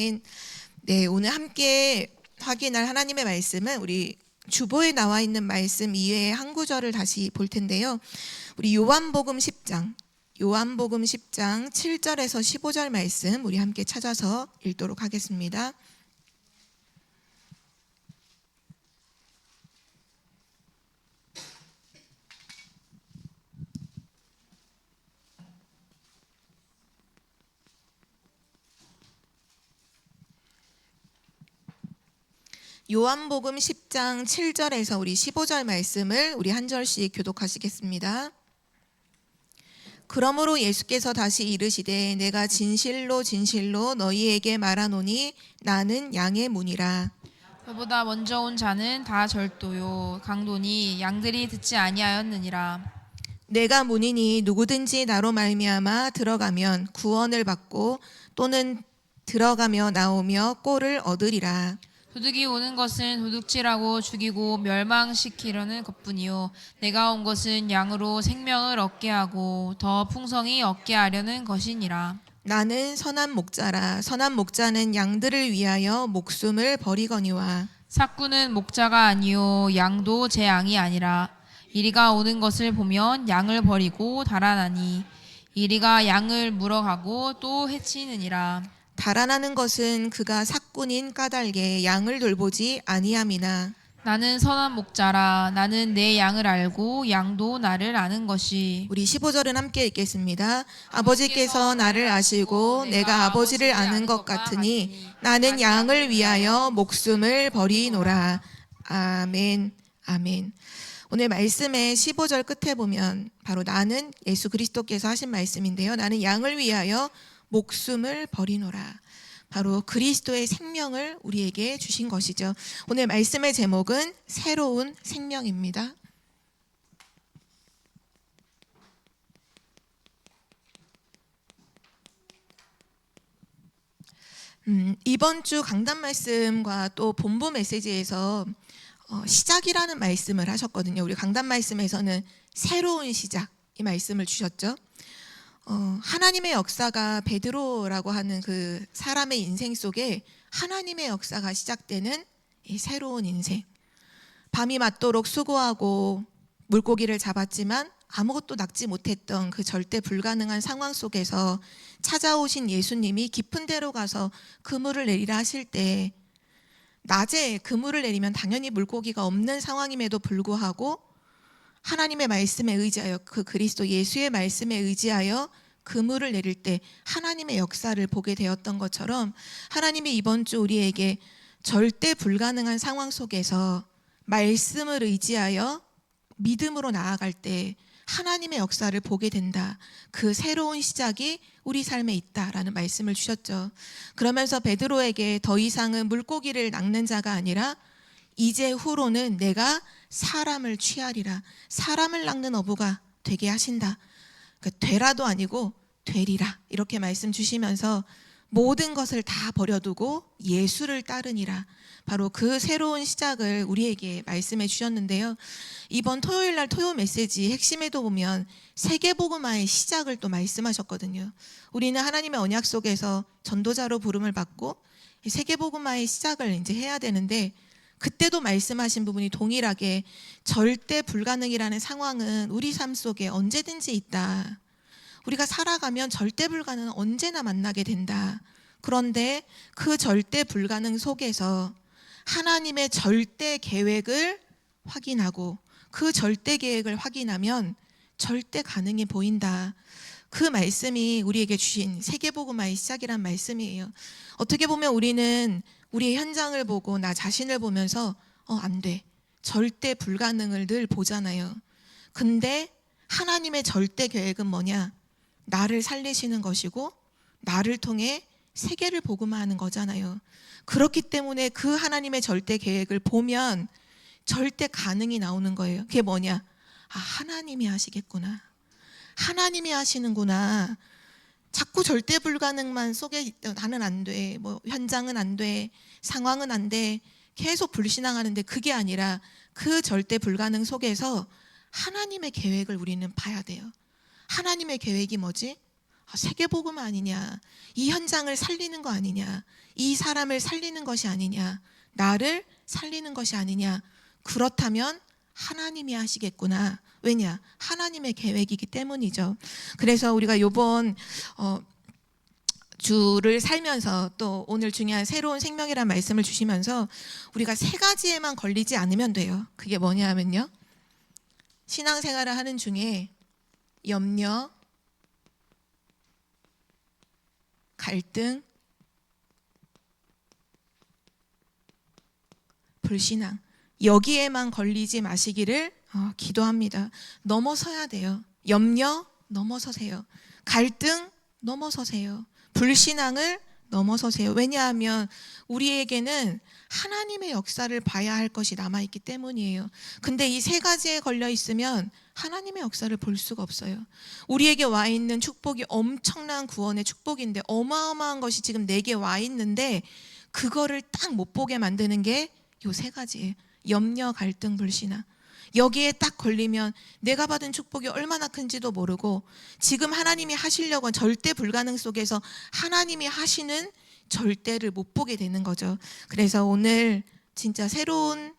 아멘. 네, 오늘 함께 확인할 하나님의 말씀은 우리 주보에 나와 있는 말씀 이외에 한 구절을 다시 볼 텐데요. 우리 요한복음 10장 7절에서 15절 말씀 우리 함께 찾아서 읽도록 하겠습니다. 요한복음 10장 7절에서 우리 15절 말씀을 우리 한 절씩 교독하시겠습니다. 그러므로 예수께서 다시 이르시되 내가 진실로 진실로 너희에게 말하노니 나는 양의 문이라. 저보다 먼저 온 자는 다 절도요 강도니 양들이 듣지 아니하였느니라. 내가 문이니 누구든지 나로 말미암아 들어가면 구원을 받고 또는 들어가며 나오며 꼴을 얻으리라. 도둑이 오는 것은 도둑질하고 죽이고 멸망시키려는 것뿐이요 내가 온 것은 양으로 생명을 얻게 하고 더 풍성히 얻게 하려는 것이니라. 나는 선한 목자라. 선한 목자는 양들을 위하여 목숨을 버리거니와. 삭구는 목자가 아니요 양도 제 양이 아니라. 이리가 오는 것을 보면 양을 버리고 달아나니 이리가 양을 물어가고 또 해치느니라. 달아나는 것은 그가 삭군인 까닭에 양을 돌보지 아니함이나. 나는 선한 목자라. 나는 내 양을 알고 양도 나를 아는 것이. 우리 15절은 함께 읽겠습니다. 아버지께서 나를 아시고 내가 아버지를 아는 것 같으니 나는 양을 위하여 목숨을 버리노라. 아멘. 아멘. 오늘 말씀의 15절 끝에 보면 바로 나는 예수 그리스도께서 하신 말씀인데요. 나는 양을 위하여 목숨을 버리노라. 바로 그리스도의 생명을 우리에게 주신 것이죠. 오늘 말씀의 제목은 새로운 생명입니다. 이번 주 강단 말씀과 또 본부 메시지에서 시작이라는 말씀을 하셨거든요. 우리 강단 말씀에서는 새로운 시작 이 말씀을 주셨죠. 하나님의 역사가 베드로라고 하는 그 사람의 인생 속에 하나님의 역사가 시작되는 이 새로운 인생. 밤이 맞도록 수고하고 물고기를 잡았지만 아무것도 낚지 못했던 그 절대 불가능한 상황 속에서 찾아오신 예수님이 깊은 데로 가서 그물을 내리라 하실 때 낮에 그물을 내리면 당연히 물고기가 없는 상황임에도 불구하고 하나님의 말씀에 의지하여 그 그리스도 예수의 말씀에 의지하여 그물을 내릴 때 하나님의 역사를 보게 되었던 것처럼 하나님이 이번 주 우리에게 절대 불가능한 상황 속에서 말씀을 의지하여 믿음으로 나아갈 때 하나님의 역사를 보게 된다. 그 새로운 시작이 우리 삶에 있다라는 말씀을 주셨죠. 그러면서 베드로에게 더 이상은 물고기를 낚는 자가 아니라 이제 후로는 내가 사람을 취하리라. 사람을 낚는 어부가 되게 하신다. 그러니까 되라도 아니고 되리라. 이렇게 말씀 주시면서 모든 것을 다 버려두고 예수를 따르니라. 바로 그 새로운 시작을 우리에게 말씀해 주셨는데요. 이번 토요일 날 토요 메시지 핵심에도 보면 세계복음화의 시작을 또 말씀하셨거든요. 우리는 하나님의 언약 속에서 전도자로 부름을 받고 세계복음화의 시작을 이제 해야 되는데 그때도 말씀하신 부분이 동일하게 절대 불가능이라는 상황은 우리 삶 속에 언제든지 있다. 우리가 살아가면 절대 불가능은 언제나 만나게 된다. 그런데 그 절대 불가능 속에서 하나님의 절대 계획을 확인하고 그 절대 계획을 확인하면 절대 가능해 보인다. 그 말씀이 우리에게 주신 세계복음화의 시작이란 말씀이에요. 어떻게 보면 우리는 우리의 현장을 보고 나 자신을 보면서 안 돼. 절대 불가능을 늘 보잖아요. 근데 하나님의 절대 계획은 뭐냐? 나를 살리시는 것이고 나를 통해 세계를 복음화하는 거잖아요. 그렇기 때문에 그 하나님의 절대 계획을 보면 절대 가능이 나오는 거예요. 그게 뭐냐? 하나님이 하시겠구나. 하나님이 하시는구나. 자꾸 절대 불가능만 속에 나는 안 돼. 뭐 현장은 안 돼. 상황은 안 돼. 계속 불신앙하는데 그게 아니라 그 절대 불가능 속에서 하나님의 계획을 우리는 봐야 돼요. 하나님의 계획이 뭐지? 세계복음 아니냐, 이 현장을 살리는 거 아니냐, 이 사람을 살리는 것이 아니냐, 나를 살리는 것이 아니냐. 그렇다면 하나님이 하시겠구나. 왜냐? 하나님의 계획이기 때문이죠. 그래서 우리가 요번 주를 살면서 또 오늘 중요한 새로운 생명이라는 말씀을 주시면서 우리가 세 가지에만 걸리지 않으면 돼요. 그게 뭐냐 하면요, 신앙생활을 하는 중에 염려, 갈등, 불신앙, 여기에만 걸리지 마시기를 기도합니다. 넘어서야 돼요. 염려 넘어서세요. 갈등 넘어서세요. 불신앙을 넘어서세요. 왜냐하면 우리에게는 하나님의 역사를 봐야 할 것이 남아있기 때문이에요. 근데 이 세 가지에 걸려 있으면 하나님의 역사를 볼 수가 없어요. 우리에게 와 있는 축복이 엄청난 구원의 축복인데, 어마어마한 것이 지금 내게 와 있는데 그거를 딱 못 보게 만드는 게 요 세 가지예요. 염려, 갈등, 불신앙. 여기에 딱 걸리면 내가 받은 축복이 얼마나 큰지도 모르고, 지금 하나님이 하시려고 한 절대 불가능 속에서 하나님이 하시는 절대를 못 보게 되는 거죠. 그래서 오늘 진짜 새로운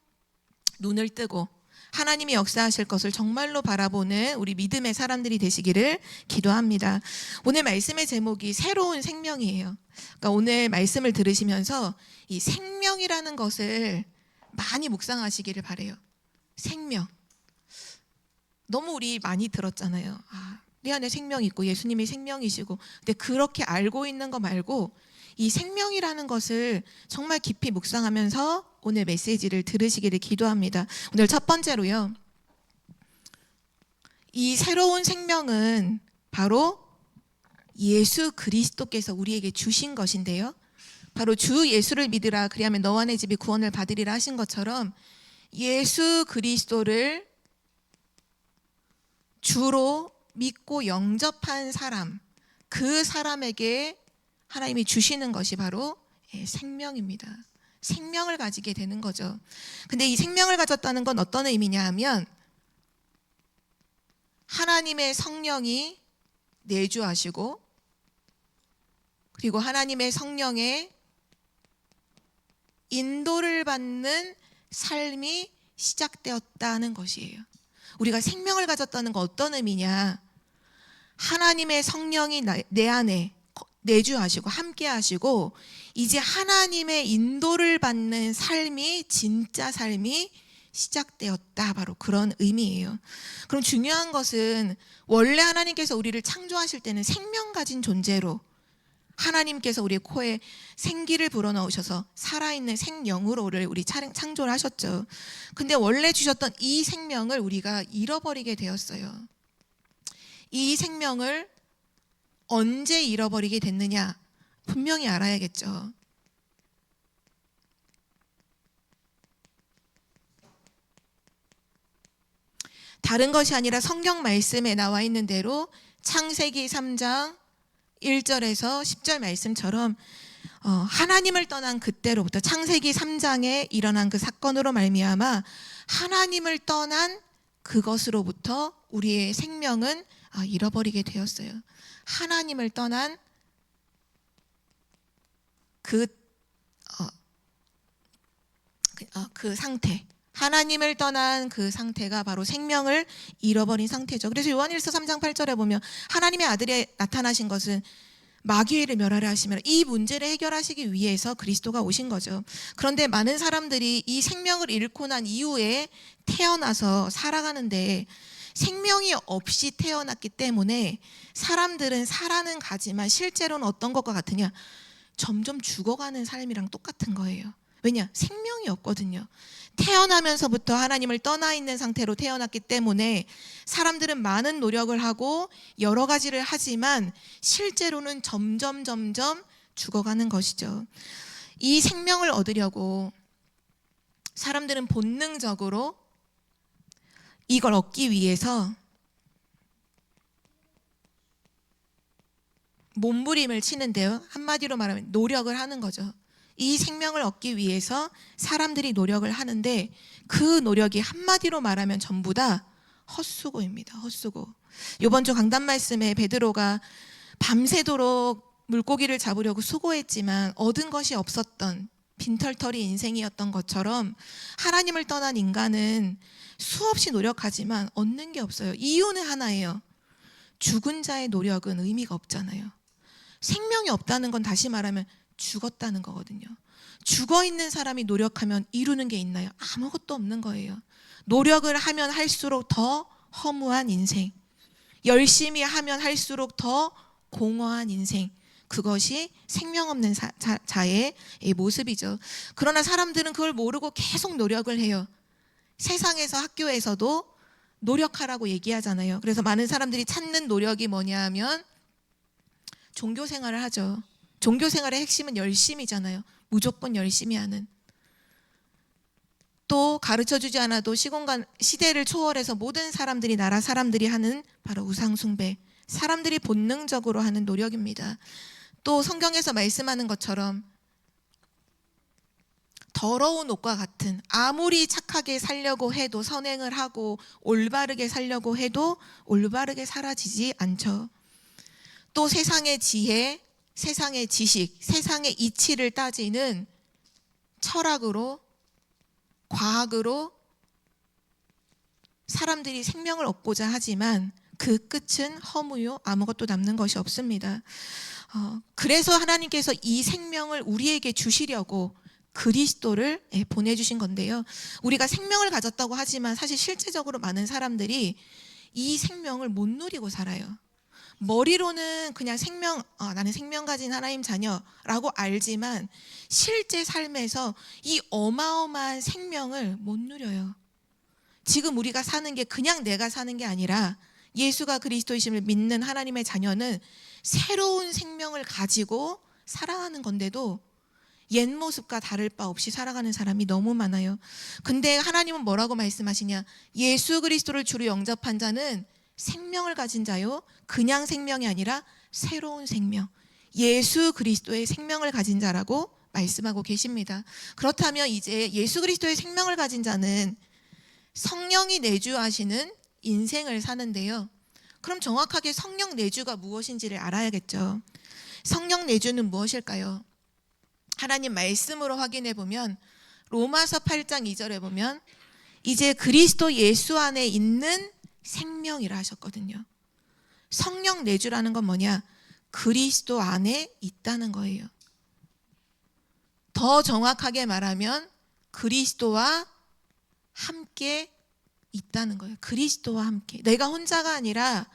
눈을 뜨고 하나님이 역사하실 것을 정말로 바라보는 우리 믿음의 사람들이 되시기를 기도합니다. 오늘 말씀의 제목이 새로운 생명이에요. 그러니까 오늘 말씀을 들으시면서 이 생명이라는 것을 많이 묵상하시기를 바래요. 생명. 너무 우리 많이 들었잖아요. 내 안에 생명이 있고 예수님이 생명이시고. 근데 그렇게 알고 있는 거 말고 이 생명이라는 것을 정말 깊이 묵상하면서 오늘 메시지를 들으시기를 기도합니다. 오늘 첫 번째로요, 이 새로운 생명은 바로 예수 그리스도께서 우리에게 주신 것인데요, 바로 주 예수를 믿으라 그리하면 너와 내 집이 구원을 받으리라 하신 것처럼 예수 그리스도를 주로 믿고 영접한 사람, 그 사람에게 하나님이 주시는 것이 바로 생명입니다. 생명을 가지게 되는 거죠. 근데 이 생명을 가졌다는 건 어떤 의미냐 하면, 하나님의 성령이 내주하시고, 그리고 하나님의 성령의 인도를 받는 삶이 시작되었다는 것이에요. 우리가 생명을 가졌다는 건 어떤 의미냐, 하나님의 성령이 내 안에 내주하시고 함께 하시고, 이제 하나님의 인도를 받는 삶이, 진짜 삶이 시작되었다. 바로 그런 의미예요. 그럼 중요한 것은, 원래 하나님께서 우리를 창조하실 때는 생명 가진 존재로 하나님께서 우리의 코에 생기를 불어넣으셔서 살아있는 생명으로를 우리 창조를 하셨죠. 근데 원래 주셨던 이 생명을 우리가 잃어버리게 되었어요. 이 생명을 언제 잃어버리게 됐느냐, 분명히 알아야겠죠. 다른 것이 아니라 성경 말씀에 나와 있는 대로 창세기 3장 1절에서 10절 말씀처럼 하나님을 떠난 그때로부터, 창세기 3장에 일어난 그 사건으로 말미암아 하나님을 떠난 그것으로부터 우리의 생명은 잃어버리게 되었어요. 하나님을 떠난 그 상태, 하나님을 떠난 그 상태가 바로 생명을 잃어버린 상태죠. 그래서 요한일서 3장 8절에 보면 하나님의 아들이 나타나신 것은 마귀를 멸하려 하시며, 이 문제를 해결하시기 위해서 그리스도가 오신 거죠. 그런데 많은 사람들이 이 생명을 잃고 난 이후에 태어나서 살아가는데, 생명이 없이 태어났기 때문에 사람들은 살아는 가지만 실제로는 어떤 것과 같으냐, 점점 죽어가는 삶이랑 똑같은 거예요. 왜냐? 생명이 없거든요. 태어나면서부터 하나님을 떠나 있는 상태로 태어났기 때문에 사람들은 많은 노력을 하고 여러 가지를 하지만 실제로는 점점 죽어가는 것이죠. 이 생명을 얻으려고 사람들은 본능적으로 이걸 얻기 위해서 몸부림을 치는데요, 한마디로 말하면 노력을 하는 거죠. 이 생명을 얻기 위해서 사람들이 노력을 하는데, 그 노력이 한마디로 말하면 전부 다 헛수고입니다. 헛수고. 이번 주 강단 말씀에 베드로가 밤새도록 물고기를 잡으려고 수고했지만 얻은 것이 없었던 빈털터리 인생이었던 것처럼 하나님을 떠난 인간은 수없이 노력하지만 얻는 게 없어요. 이유는 하나예요. 죽은 자의 노력은 의미가 없잖아요. 생명이 없다는 건 다시 말하면 죽었다는 거거든요. 죽어 있는 사람이 노력하면 이루는 게 있나요? 아무것도 없는 거예요. 노력을 하면 할수록 더 허무한 인생, 열심히 하면 할수록 더 공허한 인생, 그것이 생명 없는 자의 모습이죠. 그러나 사람들은 그걸 모르고 계속 노력을 해요. 세상에서, 학교에서도 노력하라고 얘기하잖아요. 그래서 많은 사람들이 찾는 노력이 뭐냐 하면 종교 생활을 하죠. 종교 생활의 핵심은 열심이잖아요. 무조건 열심히 하는. 또 가르쳐주지 않아도 시대를 초월해서 모든 사람들이, 나라 사람들이 하는 바로 우상숭배, 사람들이 본능적으로 하는 노력입니다. 또 성경에서 말씀하는 것처럼 더러운 옷과 같은, 아무리 착하게 살려고 해도, 선행을 하고 올바르게 살려고 해도 올바르게 사라지지 않죠. 또 세상의 지혜, 세상의 지식, 세상의 이치를 따지는 철학으로, 과학으로 사람들이 생명을 얻고자 하지만 그 끝은 허무요, 아무것도 남는 것이 없습니다. 그래서 하나님께서 이 생명을 우리에게 주시려고 그리스도를 보내주신 건데요. 우리가 생명을 가졌다고 하지만 사실 실제적으로 많은 사람들이 이 생명을 못 누리고 살아요. 머리로는 그냥 나는 생명 가진 하나님 자녀라고 알지만 실제 삶에서 이 어마어마한 생명을 못 누려요. 지금 우리가 사는 게 그냥 내가 사는 게 아니라 예수가 그리스도이심을 믿는 하나님의 자녀는 새로운 생명을 가지고 살아가는 건데도 옛 모습과 다를 바 없이 살아가는 사람이 너무 많아요. 근데 하나님은 뭐라고 말씀하시냐? 예수 그리스도를 주로 영접한 자는 생명을 가진 자요, 그냥 생명이 아니라 새로운 생명, 예수 그리스도의 생명을 가진 자라고 말씀하고 계십니다. 그렇다면 이제 예수 그리스도의 생명을 가진 자는 성령이 내주하시는 인생을 사는데요. 그럼 정확하게 성령 내주가 무엇인지를 알아야겠죠. 성령 내주는 무엇일까요? 하나님 말씀으로 확인해 보면 로마서 8장 2절에 보면 이제 그리스도 예수 안에 있는 생명이라 하셨거든요. 성령 내주라는 건 뭐냐? 그리스도 안에 있다는 거예요. 더 정확하게 말하면 그리스도와 함께 있다는 거예요. 그리스도와 함께. 내가 혼자가 아니라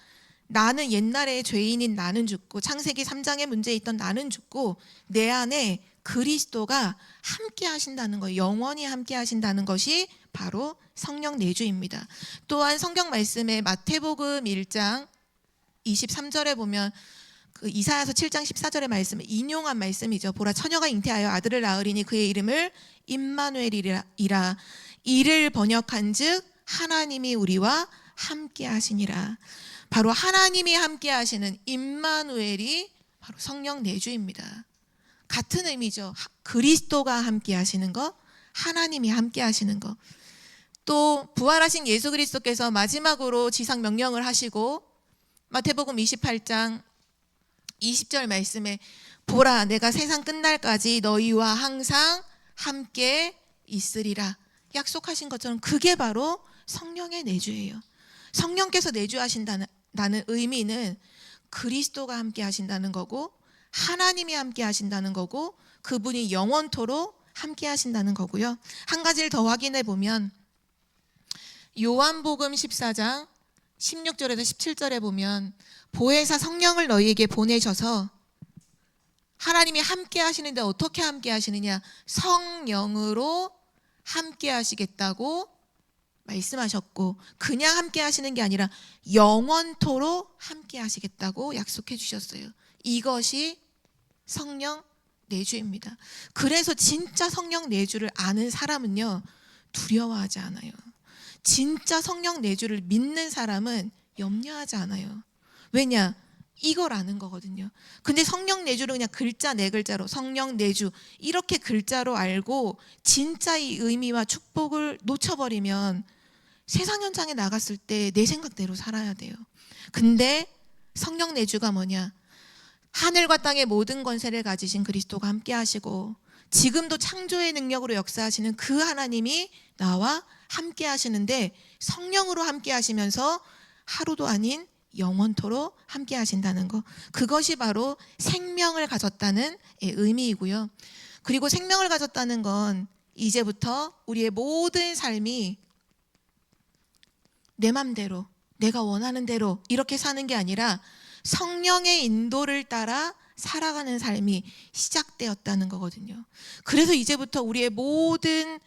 나는 옛날에 죄인인 나는 죽고, 창세기 3장에 문제 있던 나는 죽고, 내 안에 그리스도가 함께 하신다는 거예요. 영원히 함께 하신다는 것이 바로 성령 내주입니다. 또한 성경 말씀에 마태복음 1장 23절에 보면 그 이사야서 7장 14절의 말씀을 인용한 말씀이죠. 보라, 처녀가 잉태하여 아들을 낳으리니 그의 이름을 임마누엘이라. 이를 번역한즉 하나님이 우리와 함께 하시니라. 바로 하나님이 함께 하시는 임마누엘이 바로 성령 내주입니다. 같은 의미죠. 그리스도가 함께 하시는 것, 하나님이 함께 하시는 것. 또 부활하신 예수 그리스도께서 마지막으로 지상 명령을 하시고 마태복음 28장 20절 말씀에 보라, 내가 세상 끝날까지 너희와 항상 함께 있으리라 약속하신 것처럼 그게 바로 성령의 내주예요. 성령께서 내주하신다는 의미는 그리스도가 함께 하신다는 거고, 하나님이 함께 하신다는 거고, 그분이 영원토록 함께 하신다는 거고요. 한 가지를 더 확인해 보면 요한복음 14장 16절에서 17절에 보면 보혜사 성령을 너희에게 보내셔서, 하나님이 함께 하시는데 어떻게 함께 하시느냐? 성령으로 함께 하시겠다고 말씀하셨고, 그냥 함께 하시는 게 아니라 영원토록 함께 하시겠다고 약속해 주셨어요. 이것이 성령 내주입니다. 그래서 진짜 성령 내주를 아는 사람은요, 두려워하지 않아요. 진짜 성령 내주를 믿는 사람은 염려하지 않아요. 왜냐? 이걸 아는 거거든요. 근데 성령 내주를 그냥 글자 네 글자로 성령 내주 이렇게 글자로 알고 진짜 이 의미와 축복을 놓쳐버리면 세상 현장에 나갔을 때 내 생각대로 살아야 돼요. 근데 성령 내주가 뭐냐? 하늘과 땅의 모든 권세를 가지신 그리스도가 함께 하시고 지금도 창조의 능력으로 역사하시는 그 하나님이 나와 함께 하시는데 성령으로 함께 하시면서 하루도 아닌 영원토록 함께 하신다는 거, 그것이 바로 생명을 가졌다는 의미이고요. 그리고 생명을 가졌다는 건 이제부터 우리의 모든 삶이 내 맘대로 내가 원하는 대로 이렇게 사는 게 아니라 성령의 인도를 따라 살아가는 삶이 시작되었다는 거거든요. 그래서 이제부터 우리의 모든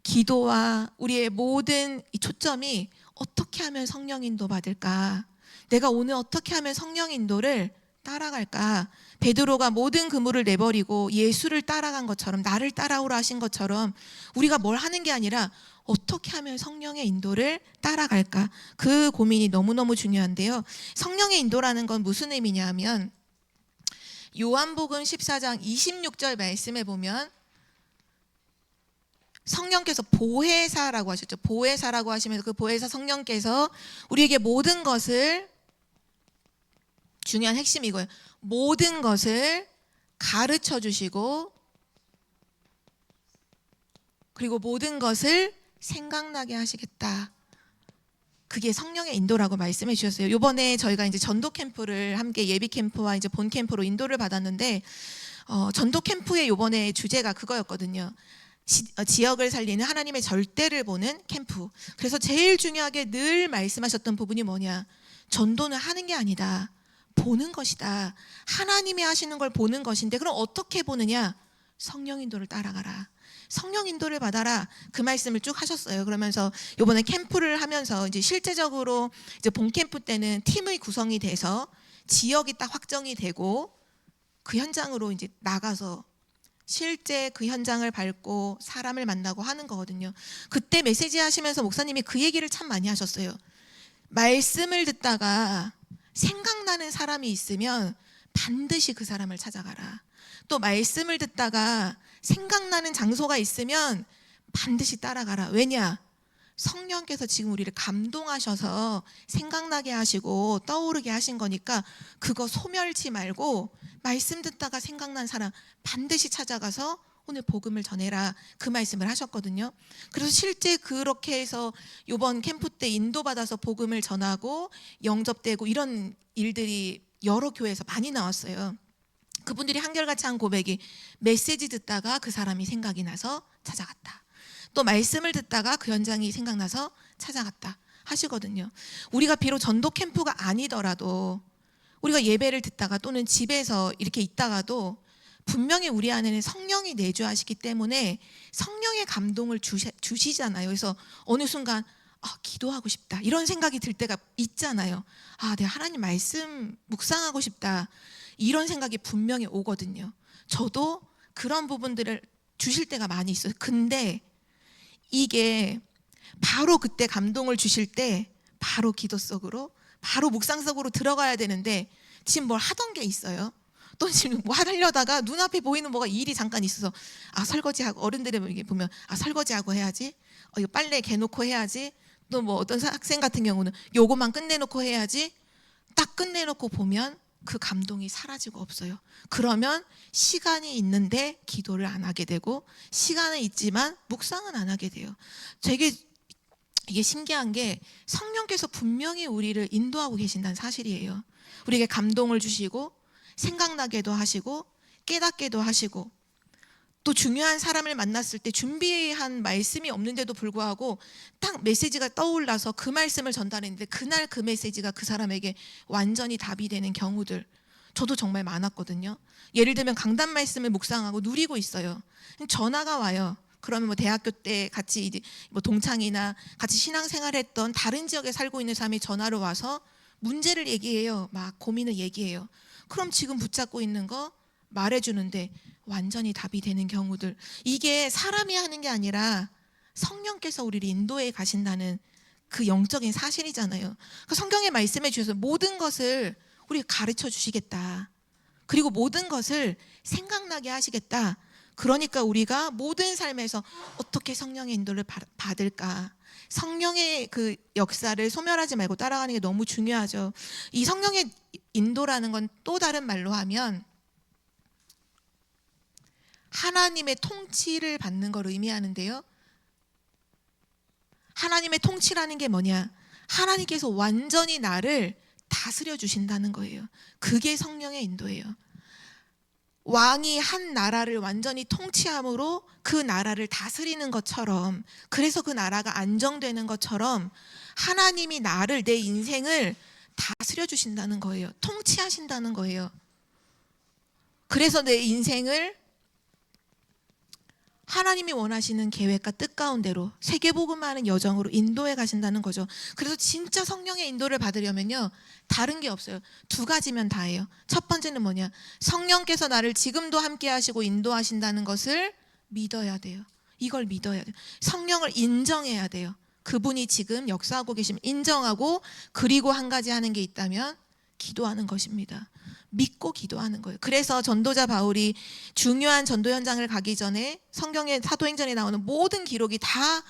기도와 우리의 모든 이 초점이 어떻게 하면 성령 인도 받을까? 내가 오늘 어떻게 하면 성령 인도를 따라갈까? 베드로가 모든 그물을 내버리고 예수를 따라간 것처럼, 나를 따라오라 하신 것처럼 우리가 뭘 하는 게 아니라 어떻게 하면 성령의 인도를 따라갈까? 그 고민이 너무너무 중요한데요. 성령의 인도라는 건 무슨 의미냐 하면 요한복음 14장 26절 말씀에 보면 성령께서 보혜사라고 하셨죠. 보혜사라고 하시면서 그 보혜사 성령께서 우리에게 모든 것을, 중요한 핵심이 이거예요. 모든 것을 가르쳐 주시고 그리고 모든 것을 생각나게 하시겠다. 그게 성령의 인도라고 말씀해 주셨어요. 이번에 저희가 이제 전도 캠프를 함께 예비 캠프와 이제 본 캠프로 인도를 받았는데 전도 캠프의 이번에 주제가 그거였거든요. 지역을 살리는 하나님의 절대를 보는 캠프. 그래서 제일 중요하게 늘 말씀하셨던 부분이 뭐냐? 전도는 하는 게 아니다. 보는 것이다. 하나님이 하시는 걸 보는 것인데 그럼 어떻게 보느냐? 성령 인도를 따라가라. 성령 인도를 받아라. 그 말씀을 쭉 하셨어요. 그러면서 이번에 캠프를 하면서 이제 실제적으로 이제 본 캠프 때는 팀의 구성이 돼서 지역이 딱 확정이 되고 그 현장으로 이제 나가서 실제 그 현장을 밟고 사람을 만나고 하는 거거든요. 그때 메시지 하시면서 목사님이 그 얘기를 참 많이 하셨어요. 말씀을 듣다가 생각나는 사람이 있으면 반드시 그 사람을 찾아가라. 또 말씀을 듣다가 생각나는 장소가 있으면 반드시 따라가라. 왜냐? 성령께서 지금 우리를 감동하셔서 생각나게 하시고 떠오르게 하신 거니까 그거 소멸치 말고 말씀 듣다가 생각난 사람 반드시 찾아가서 오늘 복음을 전해라. 그 말씀을 하셨거든요. 그래서 실제 그렇게 해서 이번 캠프 때 인도받아서 복음을 전하고 영접되고 이런 일들이 여러 교회에서 많이 나왔어요. 그분들이 한결같이 한 고백이 메시지 듣다가 그 사람이 생각이 나서 찾아갔다. 또 말씀을 듣다가 그 현장이 생각나서 찾아갔다 하시거든요. 우리가 비록 전도 캠프가 아니더라도 우리가 예배를 듣다가 또는 집에서 이렇게 있다가도 분명히 우리 안에는 성령이 내주하시기 때문에 성령의 감동을 주시잖아요. 그래서 어느 순간 기도하고 싶다 이런 생각이 들 때가 있잖아요. 내가 하나님 말씀 묵상하고 싶다 이런 생각이 분명히 오거든요. 저도 그런 부분들을 주실 때가 많이 있어요. 근데 이게 바로 그때 감동을 주실 때 바로 기도 속으로 바로 묵상 속으로 들어가야 되는데 지금 뭘 하던 게 있어요. 또 지금 뭐 하려다가 눈앞에 보이는 뭐가 일이 잠깐 있어서 설거지하고, 어른들이 보면 설거지하고 해야지, 이거 빨래 개놓고 해야지, 또 뭐 어떤 학생 같은 경우는 요거만 끝내놓고 해야지. 딱 끝내놓고 보면 그 감동이 사라지고 없어요. 그러면 시간이 있는데 기도를 안 하게 되고 시간은 있지만 묵상은 안 하게 돼요. 되게 이게 신기한 게 성령께서 분명히 우리를 인도하고 계신다는 사실이에요. 우리에게 감동을 주시고 생각나게도 하시고 깨닫게도 하시고 또 중요한 사람을 만났을 때 준비한 말씀이 없는데도 불구하고 딱 메시지가 떠올라서 그 말씀을 전달했는데 그날 그 메시지가 그 사람에게 완전히 답이 되는 경우들 저도 정말 많았거든요. 예를 들면 강단 말씀을 묵상하고 누리고 있어요. 전화가 와요. 그러면 뭐 대학교 때 같이 뭐 동창이나 같이 신앙생활했던 다른 지역에 살고 있는 사람이 전화로 와서 문제를 얘기해요. 막 고민을 얘기해요. 그럼 지금 붙잡고 있는 거 말해주는데 완전히 답이 되는 경우들, 이게 사람이 하는 게 아니라 성령께서 우리를 인도해 가신다는 그 영적인 사실이잖아요. 그 성경에 말씀해 주셔서 모든 것을 우리가 가르쳐 주시겠다. 그리고 모든 것을 생각나게 하시겠다. 그러니까 우리가 모든 삶에서 어떻게 성령의 인도를 받을까? 성령의 그 역사를 소멸하지 말고 따라가는 게 너무 중요하죠. 이 성령의 인도라는 건 또 다른 말로 하면 하나님의 통치를 받는 걸 의미하는데요. 하나님의 통치라는 게 뭐냐? 하나님께서 완전히 나를 다스려 주신다는 거예요. 그게 성령의 인도예요. 왕이 한 나라를 완전히 통치함으로 그 나라를 다스리는 것처럼, 그래서 그 나라가 안정되는 것처럼 하나님이 나를, 내 인생을 다스려 주신다는 거예요. 통치하신다는 거예요. 그래서 내 인생을 하나님이 원하시는 계획과 뜻 가운데로 세계복음화하는 여정으로 인도해 가신다는 거죠. 그래서 진짜 성령의 인도를 받으려면요, 다른 게 없어요. 두 가지면 다예요. 첫 번째는 뭐냐? 성령께서 나를 지금도 함께 하시고 인도하신다는 것을 믿어야 돼요. 이걸 믿어야 돼요. 성령을 인정해야 돼요. 그분이 지금 역사하고 계시면 인정하고, 그리고 한 가지 하는 게 있다면 기도하는 것입니다. 믿고 기도하는 거예요. 그래서 전도자 바울이 중요한 전도 현장을 가기 전에 성경의 사도행전에 나오는 모든 기록이 다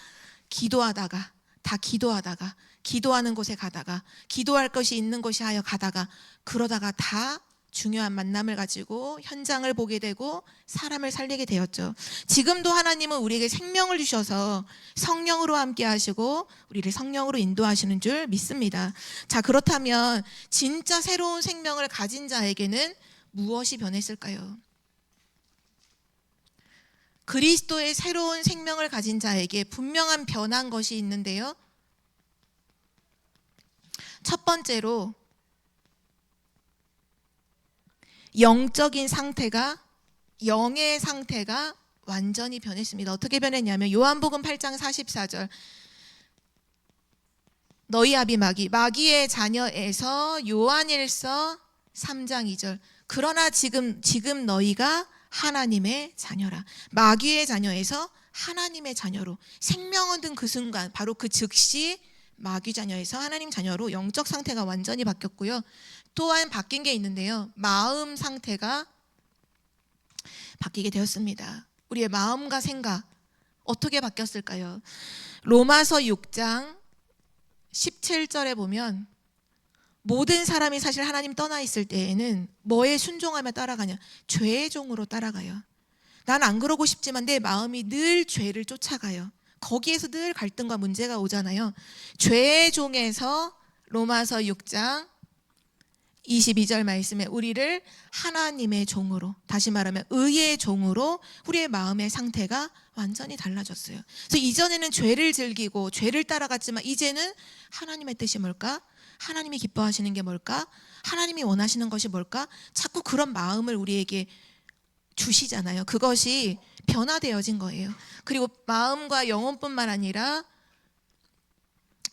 기도하다가 기도하는 곳에 가다가, 기도할 것이 있는 곳에 하여 가다가, 그러다가 다 중요한 만남을 가지고 현장을 보게 되고 사람을 살리게 되었죠. 지금도 하나님은 우리에게 생명을 주셔서 성령으로 함께 하시고 우리를 성령으로 인도하시는 줄 믿습니다. 자, 그렇다면 진짜 새로운 생명을 가진 자에게는 무엇이 변했을까요? 그리스도의 새로운 생명을 가진 자에게 분명한 변한 것이 있는데요. 첫 번째로 영적인 상태가, 영의 상태가 완전히 변했습니다. 어떻게 변했냐면 요한복음 8장 44절, 너희 아비 마귀의 자녀에서, 요한일서 3장 2절, 그러나 지금 너희가 하나님의 자녀라. 마귀의 자녀에서 하나님의 자녀로, 생명 얻은 그 순간, 바로 그 즉시 마귀 자녀에서 하나님 자녀로 영적 상태가 완전히 바뀌었고요. 또한 바뀐 게 있는데요. 마음 상태가 바뀌게 되었습니다. 우리의 마음과 생각 어떻게 바뀌었을까요? 로마서 6장 17절에 보면 모든 사람이 사실 하나님 떠나 있을 때에는 뭐에 순종하며 따라가냐? 죄의 종으로 따라가요. 난 안 그러고 싶지만 내 마음이 늘 죄를 쫓아가요. 거기에서 늘 갈등과 문제가 오잖아요. 죄의 종에서 로마서 6장 22절 말씀에 우리를 하나님의 종으로, 다시 말하면 의의 종으로, 우리의 마음의 상태가 완전히 달라졌어요. 그래서 이전에는 죄를 즐기고 죄를 따라갔지만 이제는 하나님의 뜻이 뭘까? 하나님이 기뻐하시는 게 뭘까? 하나님이 원하시는 것이 뭘까? 자꾸 그런 마음을 우리에게 주시잖아요. 그것이 변화되어진 거예요. 그리고 마음과 영혼뿐만 아니라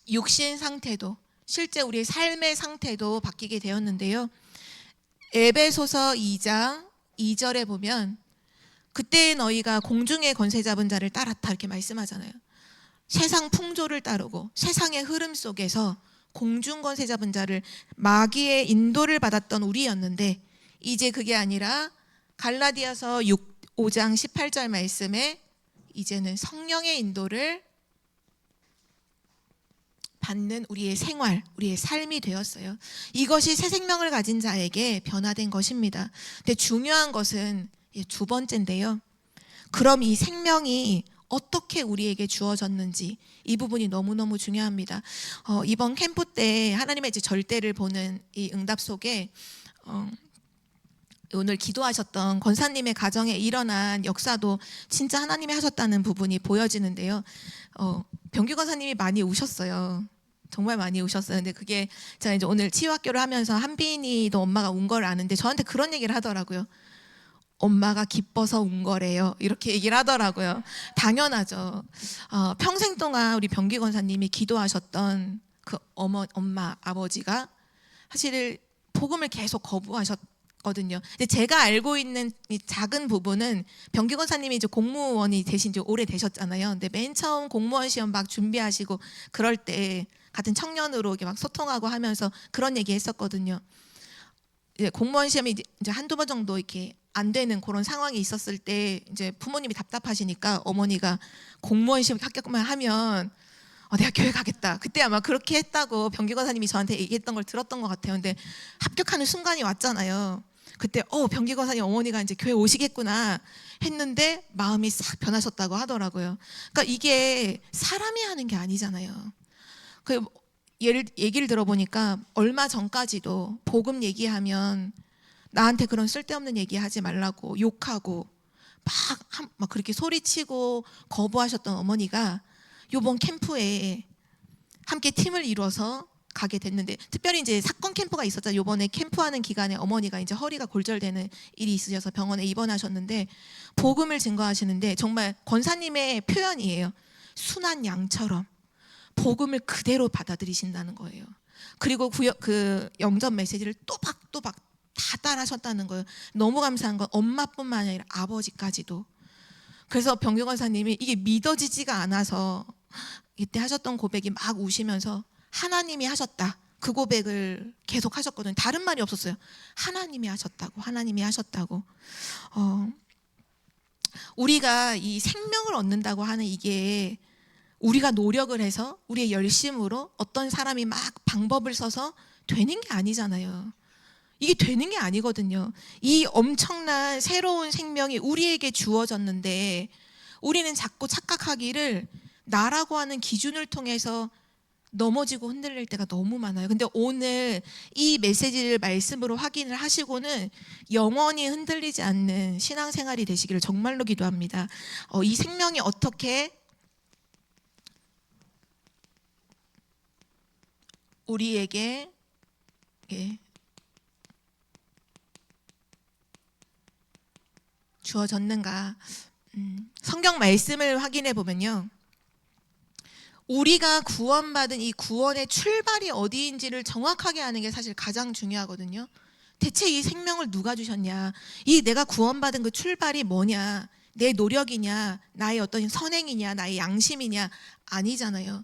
육신 상태도, 실제 우리의 삶의 상태도 바뀌게 되었는데요. 에베소서 2장 2절에 보면 그때 너희가 공중의 권세 잡은 자를 따랐다 이렇게 말씀하잖아요. 세상 풍조를 따르고 세상의 흐름 속에서 공중 권세 잡은 자를, 마귀의 인도를 받았던 우리였는데 이제 그게 아니라 갈라디아서 5장 18절 말씀에 이제는 성령의 인도를 받는 우리의 생활, 우리의 삶이 되었어요. 이것이 새 생명을 가진 자에게 변화된 것입니다. 근데 중요한 것은 두 번째인데요. 그럼 이 생명이 어떻게 우리에게 주어졌는지, 이 부분이 너무너무 중요합니다. 이번 캠프 때 하나님의 이제 절대를 보는 이 응답 속에 오늘 기도하셨던 권사님의 가정에 일어난 역사도 진짜 하나님이 하셨다는 부분이 보여지는데요. 병규 권사님이 많이 우셨어요. 정말 많이 우셨어요. 근데 그게 제가 이제 오늘 치유학교를 하면서 한빈이도 엄마가 운 걸 아는데 저한테 그런 얘기를 하더라고요. 엄마가 기뻐서 운 거래요. 이렇게 얘기를 하더라고요. 당연하죠. 평생 동안 우리 병규 권사님이 기도하셨던 그 엄마, 아버지가 사실 복음을 계속 거부하셨거든요. 근데 제가 알고 있는 이 작은 부분은 병규 권사님이 이제 공무원이 되신 지 오래 되셨잖아요. 근데 맨 처음 공무원 시험 막 준비하시고 그럴 때 같은 청년으로 이렇게 막 소통하고 하면서 그런 얘기 했었거든요. 이제 공무원 시험이 이제 한두 번 정도 이렇게 안 되는 그런 상황이 있었을 때 이제 부모님이 답답하시니까 어머니가 공무원 시험 합격만 하면 내가 교회 가겠다. 그때 아마 그렇게 했다고 병기 권사님이 저한테 얘기했던 걸 들었던 것 같아요. 근데 합격하는 순간이 왔잖아요. 그때 병기 권사님 어머니가 이제 교회 오시겠구나 했는데 마음이 싹 변하셨다고 하더라고요. 그러니까 이게 사람이 하는 게 아니잖아요. 그 얘기를 들어보니까 얼마 전까지도 복음 얘기하면 나한테 그런 쓸데없는 얘기하지 말라고 욕하고 막 그렇게 소리치고 거부하셨던 어머니가 요번 캠프에 함께 팀을 이뤄서 가게 됐는데, 특별히 이제 사건 캠프가 있었죠. 요번에 캠프하는 기간에 어머니가 이제 허리가 골절되는 일이 있으셔서 병원에 입원하셨는데 복음을 증거하시는데 정말 권사님의 표현이에요. 순한 양처럼 복음을 그대로 받아들이신다는 거예요. 그리고 그 영접 메시지를 또박또박 다 따라하셨다는 거예요. 너무 감사한 건 엄마뿐만 아니라 아버지까지도. 그래서 병규 권사님이 이게 믿어지지가 않아서 이때 하셨던 고백이 막 우시면서 하나님이 하셨다. 그 고백을 계속 하셨거든요. 다른 말이 없었어요. 하나님이 하셨다고, 하나님이 하셨다고. 우리가 이 생명을 얻는다고 하는 이게 우리가 노력을 해서 우리의 열심으로 어떤 사람이 막 방법을 써서 되는 게 아니잖아요. 이게 되는 게 아니거든요. 이 엄청난 새로운 생명이 우리에게 주어졌는데 우리는 자꾸 착각하기를 나라고 하는 기준을 통해서 넘어지고 흔들릴 때가 너무 많아요. 근데 오늘 이 메시지를 말씀으로 확인을 하시고는 영원히 흔들리지 않는 신앙생활이 되시기를 정말로 기도합니다. 이 생명이 어떻게 우리에게 주어졌는가? 성경 말씀을 확인해 보면요, 우리가 구원받은 이 구원의 출발이 어디인지를 정확하게 아는 게 사실 가장 중요하거든요. 대체 이 생명을 누가 주셨냐? 이 내가 구원받은 그 출발이 뭐냐? 내 노력이냐? 나의 어떤 선행이냐? 나의 양심이냐? 아니잖아요.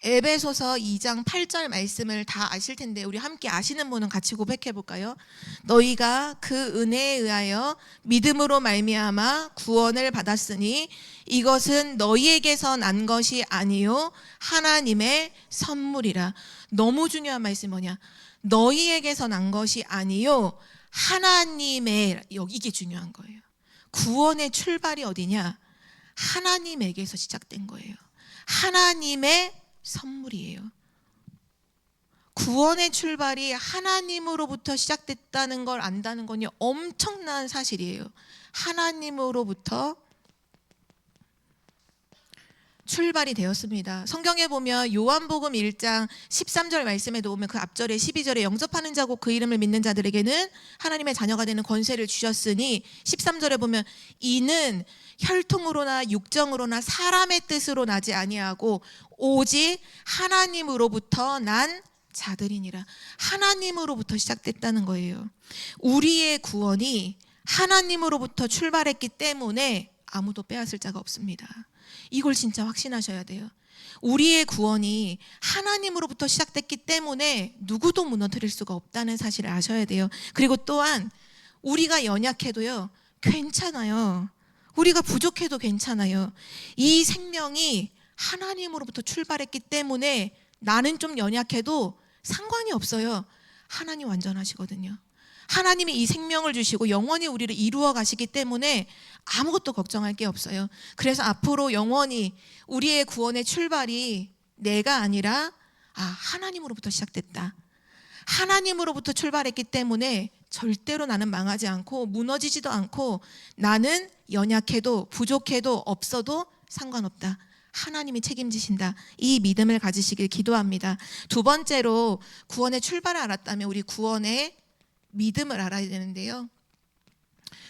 에베소서 2장 8절 말씀을 다 아실 텐데 우리 함께 아시는 분은 같이 고백해 볼까요? 너희가 그 은혜에 의하여 믿음으로 말미암아 구원을 받았으니 이것은 너희에게서 난 것이 아니요 하나님의 선물이라. 너무 중요한 말씀이 뭐냐? 너희에게서 난 것이 아니요 하나님의, 이게 중요한 거예요. 구원의 출발이 어디냐? 하나님에게서 시작된 거예요. 하나님의 선물이에요. 구원의 출발이 하나님으로부터 시작됐다는 걸 안다는 건요, 엄청난 사실이에요. 하나님으로부터 출발이 되었습니다. 성경에 보면 요한복음 1장 13절 말씀에도 보면 그 앞절에 12절에 영접하는 자고 그 이름을 믿는 자들에게는 하나님의 자녀가 되는 권세를 주셨으니, 13절에 보면 이는 혈통으로나 육정으로나 사람의 뜻으로 나지 아니하고 오직 하나님으로부터 난 자들이니라. 하나님으로부터 시작됐다는 거예요. 우리의 구원이 하나님으로부터 출발했기 때문에 아무도 빼앗을 자가 없습니다. 이걸 진짜 확신하셔야 돼요. 우리의 구원이 하나님으로부터 시작됐기 때문에 누구도 무너뜨릴 수가 없다는 사실을 아셔야 돼요. 그리고 또한 우리가 연약해도요, 괜찮아요. 우리가 부족해도 괜찮아요. 이 생명이 하나님으로부터 출발했기 때문에 나는 좀 연약해도 상관이 없어요. 하나님 완전하시거든요. 하나님이 이 생명을 주시고 영원히 우리를 이루어 가시기 때문에 아무것도 걱정할 게 없어요. 그래서 앞으로 영원히 우리의 구원의 출발이 내가 아니라 하나님으로부터 시작됐다. 하나님으로부터 출발했기 때문에 절대로 나는 망하지 않고 무너지지도 않고 나는 연약해도 부족해도 없어도 상관없다. 하나님이 책임지신다. 이 믿음을 가지시길 기도합니다. 두 번째로 구원의 출발을 알았다면 우리 구원의 믿음을 알아야 되는데요.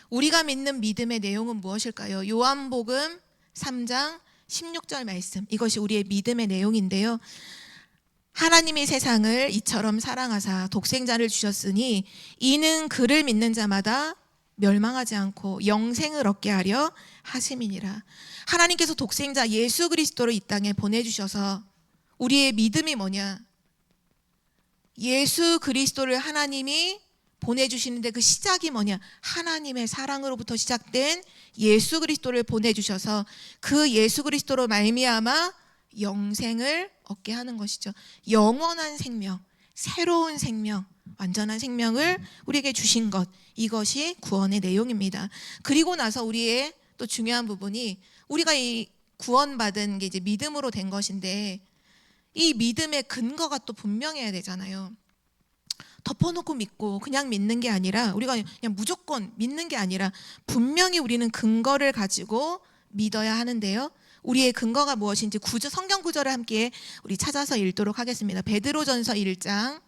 우리가 믿는 믿음의 내용은 무엇일까요? 요한복음 3장 16절 말씀, 이것이 우리의 믿음의 내용인데요. 하나님이 세상을 이처럼 사랑하사 독생자를 주셨으니 이는 그를 믿는 자마다 멸망하지 않고 영생을 얻게 하려 하심이니라. 하나님께서 독생자 예수 그리스도를 이 땅에 보내주셔서 우리의 믿음이 뭐냐? 예수 그리스도를 하나님이 보내주시는데 그 시작이 뭐냐? 하나님의 사랑으로부터 시작된 예수 그리스도를 보내주셔서 그 예수 그리스도로 말미암아 영생을 얻게 하는 것이죠. 영원한 생명, 새로운 생명, 완전한 생명을 우리에게 주신 것, 이것이 구원의 내용입니다. 그리고 나서 우리의 또 중요한 부분이, 우리가 이 구원받은 게 이제 믿음으로 된 것인데, 이 믿음의 근거가 또 분명해야 되잖아요. 덮어놓고 믿고 그냥 믿는 게 아니라, 우리가 그냥 무조건 믿는 게 아니라 분명히 우리는 근거를 가지고 믿어야 하는데요. 우리의 근거가 무엇인지 성경 구절을 함께 우리 찾아서 읽도록 하겠습니다. 베드로전서 1장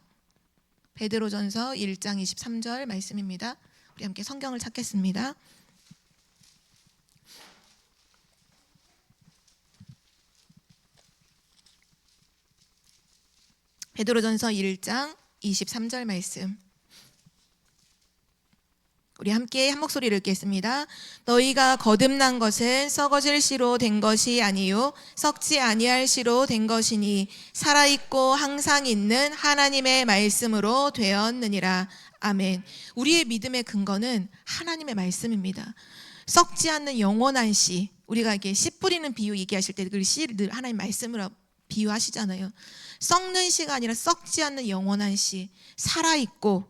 23절 말씀입니다. 우리 함께 성경을 찾겠습니다. 베드로전서 1장 23절 말씀, 우리 함께 한 목소리를 읽겠습니다. 너희가 거듭난 것은 썩어질 씨로 된 것이 아니요 썩지 아니할 씨로 된 것이니 살아있고 항상 있는 하나님의 말씀으로 되었느니라. 아멘. 우리의 믿음의 근거는 하나님의 말씀입니다. 썩지 않는 영원한 씨, 우리가 이게 씨 뿌리는 비유 얘기하실 때 그 씨를 늘 하나님 말씀으로 비유하시잖아요. 썩는 씨가 아니라 썩지 않는 영원한 씨, 살아있고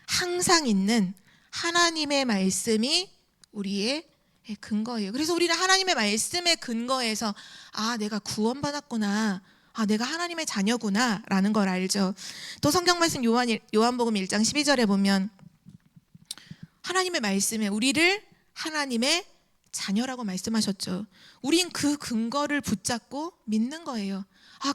항상 있는 하나님의 말씀이 우리의 근거예요. 그래서 우리는 하나님의 말씀의 근거에서 내가 구원받았구나, 내가 하나님의 자녀구나 라는 걸 알죠. 또 성경 말씀 요한복음 1장 12절에 보면 하나님의 말씀에 우리를 하나님의 자녀라고 말씀하셨죠. 우린 그 근거를 붙잡고 믿는 거예요.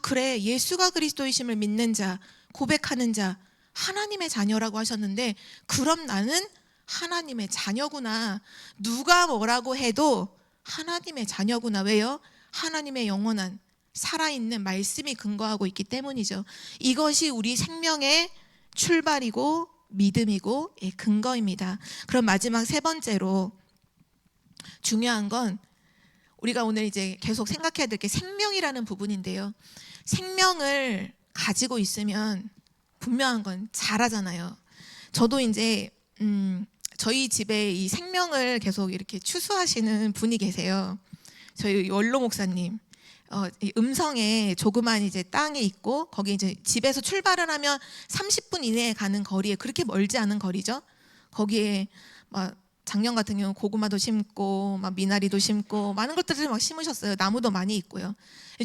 그래, 예수가 그리스도이심을 믿는 자, 고백하는 자, 하나님의 자녀라고 하셨는데, 그럼 나는 하나님의 자녀구나. 누가 뭐라고 해도 하나님의 자녀구나. 왜요? 하나님의 영원한 살아있는 말씀이 근거하고 있기 때문이죠. 이것이 우리 생명의 출발이고 믿음이고 근거입니다. 그럼 마지막 세 번째로 중요한 건, 우리가 오늘 이제 계속 생각해야 될 게 생명이라는 부분인데요. 생명을 가지고 있으면 분명한 건 잘하잖아요. 저도 이제 저희 집에 이 생명을 계속 이렇게 추수하시는 분이 계세요. 저희 원로 목사님. 이 음성에 조그만 이제 땅에 있고, 거기 이제 집에서 출발을 하면 30분 이내에 가는 거리에, 그렇게 멀지 않은 거리죠. 거기에 막 작년 같은 경우 고구마도 심고 막 미나리도 심고 많은 것들을 막 심으셨어요. 나무도 많이 있고요.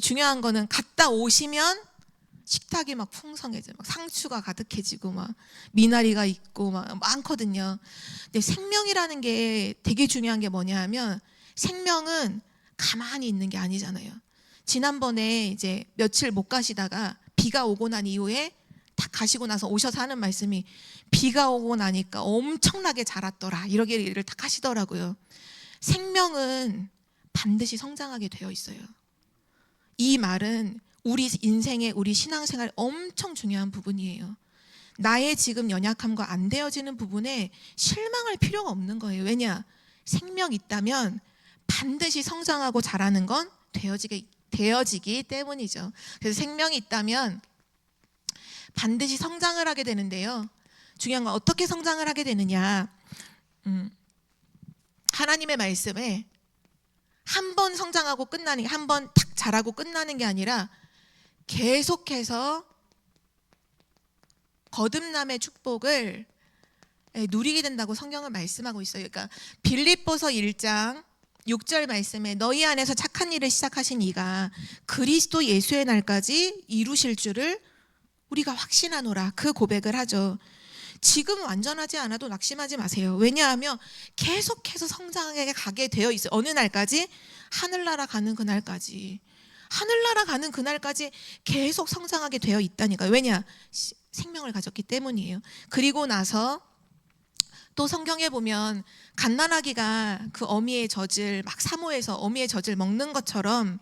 중요한 거는 갔다 오시면 식탁이 막 풍성해져, 막 상추가 가득해지고 막 미나리가 있고 막 많거든요. 근데 생명이라는 게 되게 중요한 게 뭐냐 하면, 생명은 가만히 있는 게 아니잖아요. 지난번에 이제 며칠 못 가시다가 비가 오고 난 이후에 딱 가시고 나서 오셔서 하는 말씀이, 비가 오고 나니까 엄청나게 자랐더라, 이러기를 딱 하시더라고요. 생명은 반드시 성장하게 되어 있어요. 이 말은 우리 인생의, 우리 신앙생활 엄청 중요한 부분이에요. 나의 지금 연약함과 안 되어지는 부분에 실망할 필요가 없는 거예요. 왜냐? 생명 있다면 반드시 성장하고 자라는 건 되어지기 때문이죠. 그래서 생명이 있다면 반드시 성장을 하게 되는데요. 중요한 건 어떻게 성장을 하게 되느냐. 하나님의 말씀에 한 번 성장하고 끝나는 게, 한 번 탁 자라고 끝나는 게 아니라 계속해서 거듭남의 축복을 누리게 된다고 성경은 말씀하고 있어요. 그러니까 빌립보서 1장 6절 말씀에 너희 안에서 착한 일을 시작하신 이가 그리스도 예수의 날까지 이루실 줄을 우리가 확신하노라, 그 고백을 하죠. 지금 완전하지 않아도 낙심하지 마세요. 왜냐하면 계속해서 성장하게 가게 되어 있어요. 어느 날까지? 하늘나라 가는 그날까지. 하늘나라 가는 그날까지 계속 성장하게 되어 있다니까요. 왜냐? 생명을 가졌기 때문이에요. 그리고 나서 또 성경에 보면 갓난아기가 그 어미의 젖을 막 사모해서 어미의 젖을 먹는 것처럼,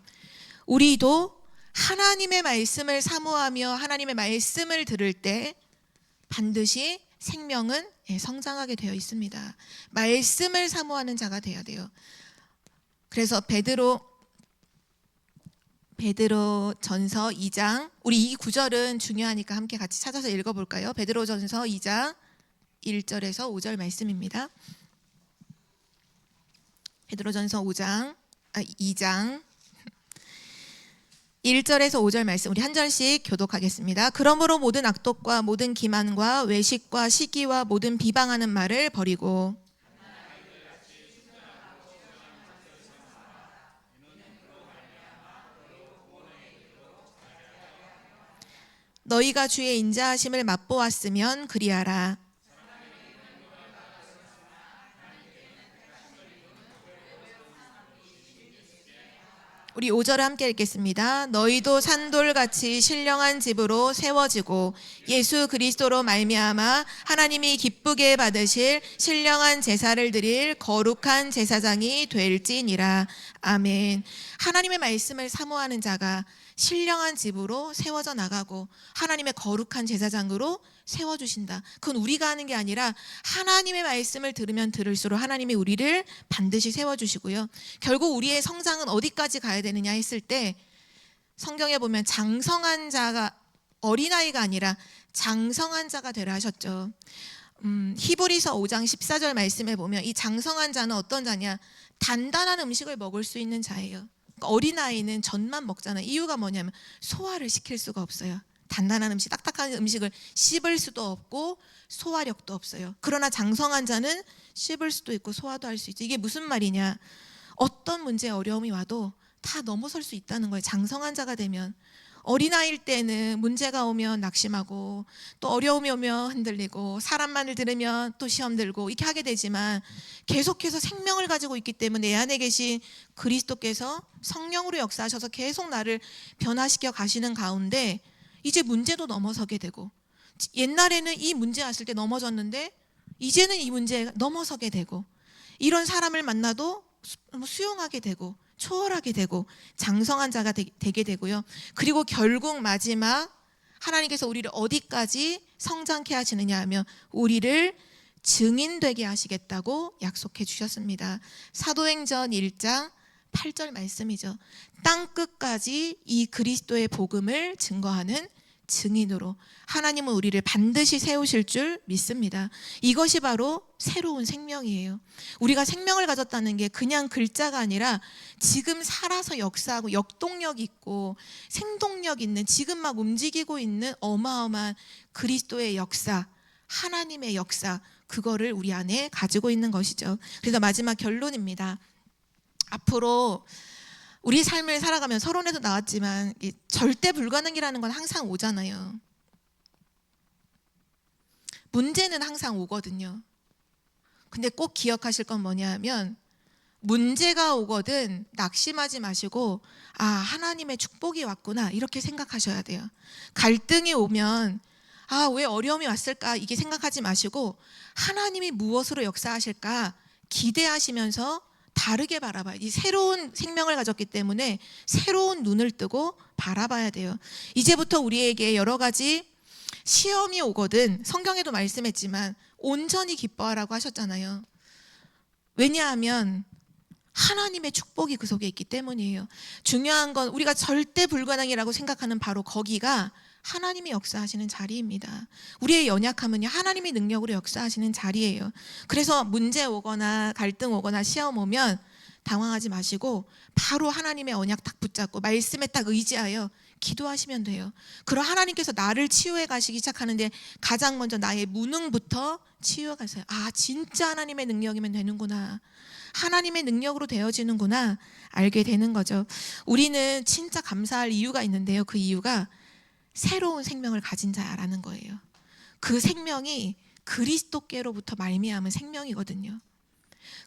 우리도 하나님의 말씀을 사모하며 하나님의 말씀을 들을 때 반드시 생명은 성장하게 되어 있습니다. 말씀을 사모하는 자가 되어야 돼요. 그래서 베드로전서 2장, 우리 이 구절은 중요하니까 함께 같이 찾아서 읽어볼까요? 베드로전서 2장 1절에서 5절 말씀입니다. 베드로전서 2장 1절에서 5절 말씀 우리 한 절씩 교독하겠습니다. 그러므로 모든 악독과 모든 기만과 외식과 시기와 모든 비방하는 말을 버리고 너희가 주의 인자하심을 맛보았으면 그리하라. 우리 5절을 함께 읽겠습니다. 너희도 산돌같이 신령한 집으로 세워지고 예수 그리스도로 말미암아 하나님이 기쁘게 받으실 신령한 제사를 드릴 거룩한 제사장이 될지니라. 아멘. 하나님의 말씀을 사모하는 자가 신령한 집으로 세워져 나가고 하나님의 거룩한 제사장으로 세워주신다. 그건 우리가 하는 게 아니라 하나님의 말씀을 들으면 들을수록 하나님이 우리를 반드시 세워주시고요. 결국 우리의 성장은 어디까지 가야 되느냐 했을 때 성경에 보면 장성한 자가 어린아이가 아니라 장성한 자가 되라 하셨죠. 히브리서 5장 14절 말씀에 보면 이 장성한 자는 어떤 자냐, 단단한 음식을 먹을 수 있는 자예요. 어린아이는 젖만 먹잖아요. 이유가 뭐냐면 소화를 시킬 수가 없어요. 단단한 음식, 딱딱한 음식을 씹을 수도 없고 소화력도 없어요. 그러나 장성한 자는 씹을 수도 있고 소화도 할 수 있죠. 이게 무슨 말이냐, 어떤 문제에 어려움이 와도 다 넘어설 수 있다는 거예요. 장성한 자가 되면. 어린아이일 때는 문제가 오면 낙심하고 또 어려움이 오면 흔들리고 사람만을 들으면 또 시험 들고 이렇게 하게 되지만 계속해서 생명을 가지고 있기 때문에 내 안에 계신 그리스도께서 성령으로 역사하셔서 계속 나를 변화시켜 가시는 가운데 이제 문제도 넘어서게 되고, 옛날에는 이 문제 왔을 때 넘어졌는데 이제는 이 문제에 넘어서게 되고, 이런 사람을 만나도 수용하게 되고 초월하게 되고 장성한 자가 되게 되고요. 그리고 결국 마지막 하나님께서 우리를 어디까지 성장케 하시느냐 하면 우리를 증인되게 하시겠다고 약속해 주셨습니다. 사도행전 1장 8절 말씀이죠. 땅 끝까지 이 그리스도의 복음을 증거하는 증인으로 하나님은 우리를 반드시 세우실 줄 믿습니다. 이것이 바로 새로운 생명이에요. 우리가 생명을 가졌다는 게 그냥 글자가 아니라 지금 살아서 역사하고 역동력 있고 생동력 있는, 지금 막 움직이고 있는 어마어마한 그리스도의 역사, 하나님의 역사, 그거를 우리 안에 가지고 있는 것이죠. 그래서 마지막 결론입니다. 앞으로 우리 삶을 살아가면 서론에도 나왔지만 절대 불가능이라는 건 항상 오잖아요. 문제는 항상 오거든요. 근데 꼭 기억하실 건 뭐냐면 문제가 오거든 낙심하지 마시고 아, 하나님의 축복이 왔구나 이렇게 생각하셔야 돼요. 갈등이 오면 아, 왜 어려움이 왔을까 이게 생각하지 마시고 하나님이 무엇으로 역사하실까 기대하시면서 다르게 바라봐요. 이 새로운 생명을 가졌기 때문에 새로운 눈을 뜨고 바라봐야 돼요. 이제부터 우리에게 여러 가지 시험이 오거든 성경에도 말씀했지만 온전히 기뻐하라고 하셨잖아요. 왜냐하면 하나님의 축복이 그 속에 있기 때문이에요. 중요한 건 우리가 절대 불가능이라고 생각하는 바로 거기가 하나님이 역사하시는 자리입니다. 우리의 연약함은요 하나님의 능력으로 역사하시는 자리예요. 그래서 문제 오거나 갈등 오거나 시험 오면 당황하지 마시고 바로 하나님의 언약 딱 붙잡고 말씀에 딱 의지하여 기도하시면 돼요. 그럼 하나님께서 나를 치유해 가시기 시작하는데 가장 먼저 나의 무능부터 치유해 가세요. 아, 진짜 하나님의 능력이면 되는구나, 하나님의 능력으로 되어지는구나 알게 되는 거죠. 우리는 진짜 감사할 이유가 있는데요. 그 이유가 새로운 생명을 가진 자라는 거예요. 그 생명이 그리스도께로부터 말미암은 생명이거든요.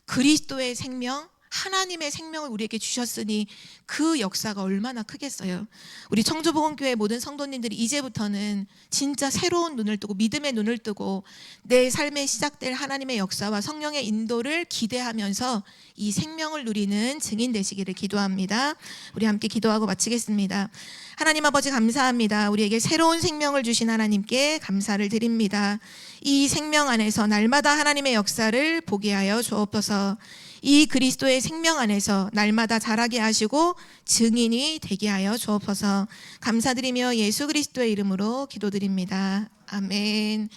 그리스도의 생명, 하나님의 생명을 우리에게 주셨으니 그 역사가 얼마나 크겠어요. 우리 청주복음교회 모든 성도님들이 이제부터는 진짜 새로운 눈을 뜨고 믿음의 눈을 뜨고 내 삶에 시작될 하나님의 역사와 성령의 인도를 기대하면서 이 생명을 누리는 증인 되시기를 기도합니다. 우리 함께 기도하고 마치겠습니다. 하나님 아버지 감사합니다. 우리에게 새로운 생명을 주신 하나님께 감사를 드립니다. 이 생명 안에서 날마다 하나님의 역사를 보게 하여 주옵소서. 이 그리스도의 생명 안에서 날마다 자라게 하시고 증인이 되게 하여 주옵소서. 감사드리며 예수 그리스도의 이름으로 기도드립니다. 아멘.